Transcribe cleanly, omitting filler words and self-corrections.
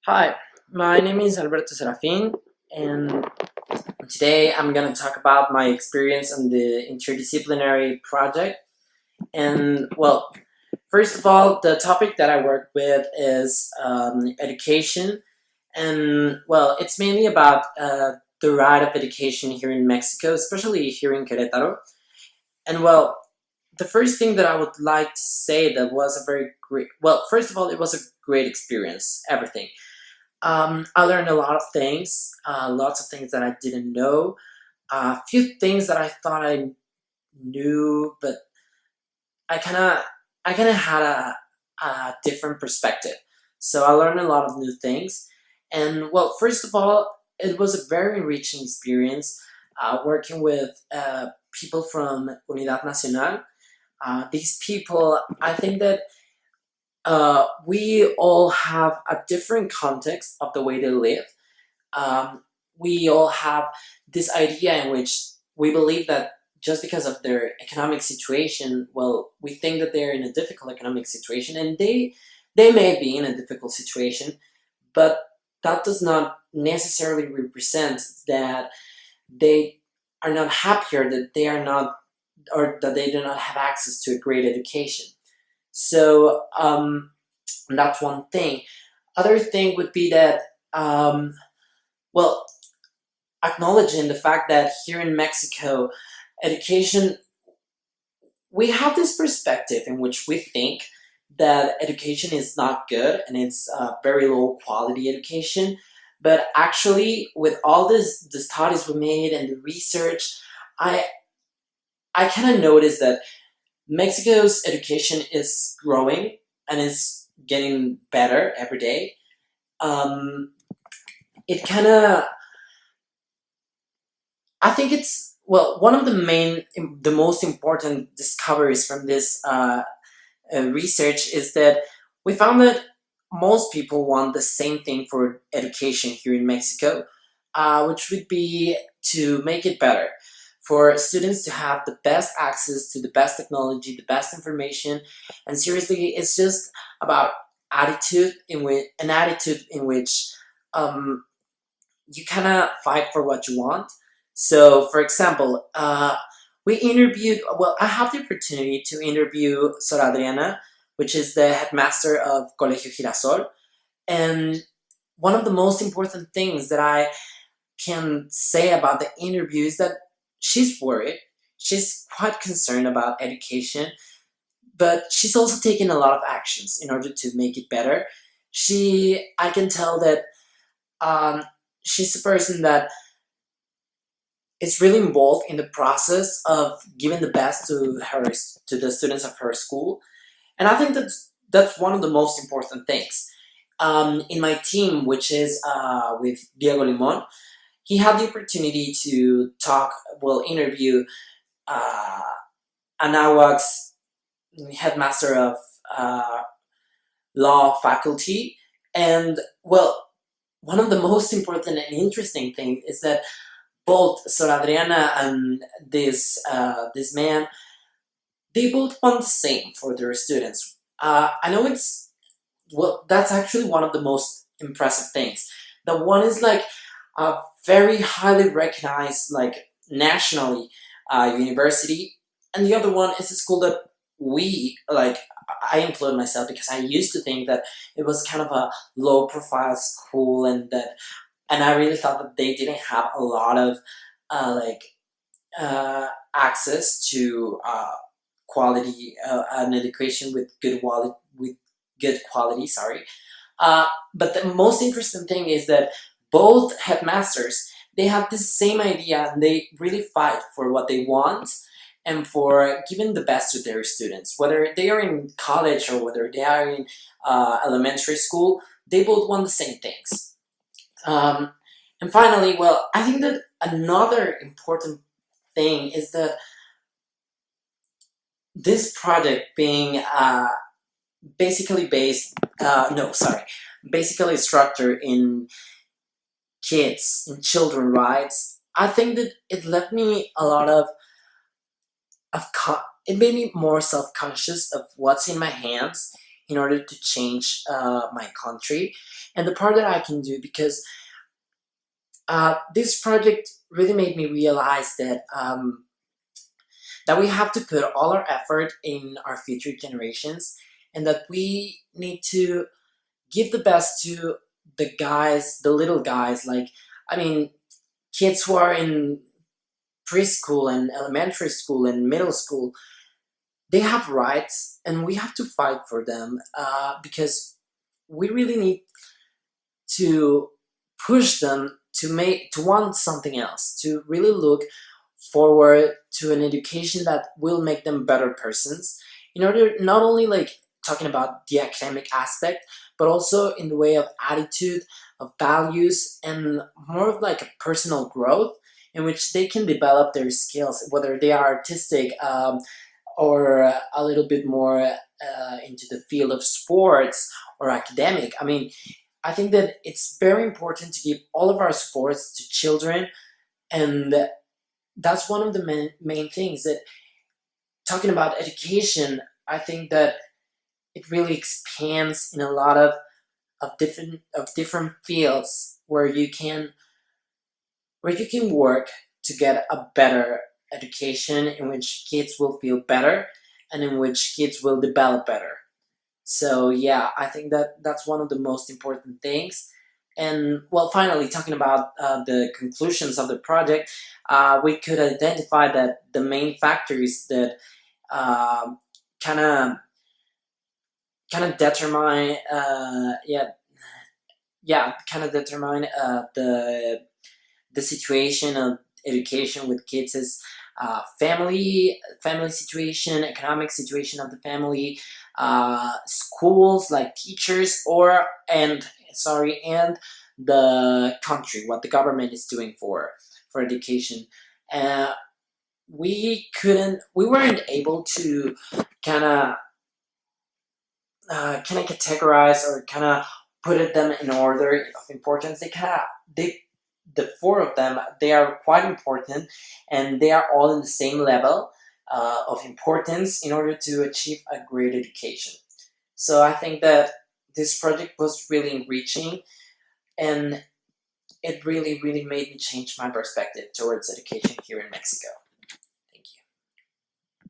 Hi, my name is Alberto Serafin, and today I'm going to talk about my experience on the interdisciplinary project. And well, first of all, the topic that I work with is education, and well, it's mainly about the right of education here in Mexico, especially here in Querétaro. And well, the first thing that I would like to say that was a very great, well, first of all, it was a great experience, everything. I learned a lot of things, lots of things that I didn't know, a few things that I thought I knew, but I kind of, I kind of had a different perspective. So I learned a lot of new things, and well, first of all, it was a very enriching experience working with people from Unidad Nacional. These people, I think that we all have a different context of the way they live. um, we all have this idea in which we believe that just because of their economic situation, well, we think that they're in a difficult economic situation, and they may be in a difficult situation, but that does not necessarily represent that they are not happier, that they are not, or that they do not have access to a great education. So that's one thing. Other thing would be that well, acknowledging the fact that here in Mexico, education, we have this perspective in which we think that education is not good and it's very low quality education. But actually, with all the studies we made and the research, I I kind of noticed that Mexico's education is growing and is getting better every day. Um, it kind of I think it's well one of the most important discoveries from this research is that we found that most people want the same thing for education here in Mexico, which would be to make it better for students to have the best access to the best technology, the best information, and seriously, it's just about an attitude in which um, you kind of fight for what you want. So, for example, we interviewed, well, I have the opportunity to interview Sor Adriana, which is the headmaster of Colegio Girasol. And one of the most important things that I can say about the interview is that she's worried. She's quite concerned about education, but she's also taking a lot of actions in order to make it better. I can tell that um, she's a person that is really involved in the process of giving the best to the students of her school, and I think that's one of the most important things. In my team, which is with Diego Limon, he had the opportunity to interview uh, Anahuac's headmaster of uh, law faculty, and well, one of the most important and interesting things is that both Sor Adriana and this man, they both want the same for their students. I know it's well, that's actually one of the most impressive things. The one is like a very highly recognized, like nationally, university, and the other one is a school that we like. I employed myself because I used to think that it was kind of a low profile school, and I really thought that they didn't have a lot of like access to quality an education with good quality. Sorry, but the most interesting thing is that both headmasters, they have the same idea and they really fight for what they want and for giving the best to their students, whether they are in college or whether they are in elementary school. They both want the same things. Um, and finally, well, I think that another important thing is that this project being basically no, sorry, basically structured in children rights. I think that it left me a lot it made me more self-conscious of what's in my hands in order to change my country, and the part that I can do, because this project really made me realize that we have to put all our effort in our future generations, and that we need to give the best to the guys, the little guys, like, I mean, kids who are in preschool and elementary school and middle school. They have rights, and we have to fight for them, because we really need to push them to want something else, to really look forward to an education that will make them better persons, in order, not only like talking about the academic aspect, but also in the way of attitude, of values, and more of like a personal growth, in which they can develop their skills, whether they are artistic, or a little bit more into the field of sports or academic. I mean, I think that it's very important to give all of our supports to children, and that's one of the main things that, talking about education, I think that it really expands in a lot of different fields where you can work to get a better education, in which kids will feel better and in which kids will develop better. So yeah, I think that that's one of the most important things. And well, finally, talking about the conclusions of the project, we could identify that the main factors that kind of determine, kind of determine the situation of education with kids is family situation, economic situation of the family, schools like teachers, and the country, what the government is doing for education. uh, we weren't able to kind of categorize or kind of put them in order of importance. They the four of them, they are quite important, and they are all in the same level of importance in order to achieve a great education. So I think that this project was really enriching, and it really made me change my perspective towards education here in Mexico.